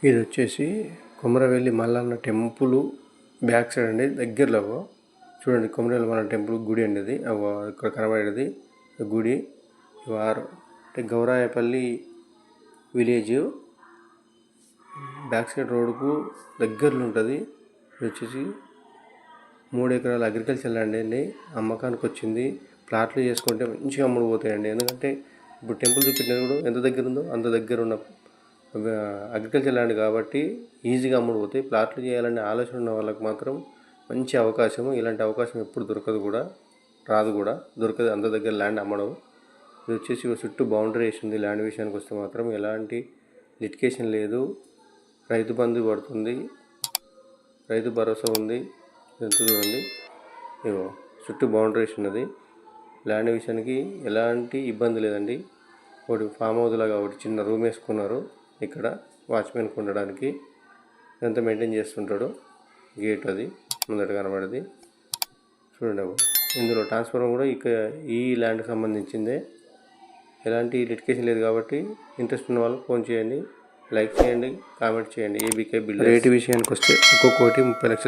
ఇది వచ్చేసి Komaravelli Mallanna temple back side అండి, దగ్గరలో చూడండి. కొమరవెల్లి మల్లన్న టెంపుల్ గుడి అండి, అది ఇక్కడ కనబడేది గుడి. వారు అంటే గౌరాయపల్లి విలేజ్ బ్యాక్ సైడ్ రోడ్కు దగ్గరలో ఉంటుంది. ఇది వచ్చేసి 3 ఎకరాల అగ్రికల్చర్ ల్యాండ్ అండి, అమ్మకానికి వచ్చింది. ప్లాట్లు చేసుకుంటే మంచిగా అమ్ముడు పోతాయండి. ఎందుకంటే ఇప్పుడు టెంపుల్ చూపెట్టినది కూడా ఎంత దగ్గర ఉందో అంత దగ్గర ఉన్న అగ్రికల్చర్ ల్యాండ్ కాబట్టి ఈజీగా అమ్ముడు పోతాయి. ప్లాట్లు చేయాలనే ఆలోచన ఉన్న వాళ్ళకి మాత్రం మంచి అవకాశము. ఇలాంటి అవకాశం ఎప్పుడు దొరకదు కూడా, రాదు కూడా, దొరకదు అంత దగ్గర ల్యాండ్ అమ్మడం. ఇది వచ్చేసి చుట్టూ బౌండరీ వేసింది. ల్యాండ్ విషయానికి వస్తే మాత్రం ఎలాంటి లిటికేషన్ లేదు. రైతు బంధు పడుతుంది, రైతు భరోసా ఉంది. ఎంత చూడండి, ఇగో చుట్టూ బౌండరీస్ ఉన్నది. ల్యాండ్ విషయానికి ఎలాంటి ఇబ్బంది లేదండి. ఒకటి ఫామ్ హౌస్ లాగా ఒకటి చిన్న రూమ్ వేసుకున్నారు ఇక్కడ వాచ్మెన్కి ఉండడానికి. ఇదంతా మెయింటైన్ చేస్తుంటాడు. గేట్ అది ముందట కనబడేది చూడండి. ఇందులో ట్రాన్స్ఫార్మర్ కూడా ఈ ల్యాండ్కి సంబంధించిందే. ఎలాంటి లిటికేషన్ లేదు కాబట్టి ఇంట్రెస్ట్ ఉన్న వాళ్ళు ఫోన్ చేయండి, లైక్ చేయండి, కామెంట్ చేయండి. ABK builders. రేటు విషయానికి వస్తే ఒక్కొక్కటి 30 లక్షలు.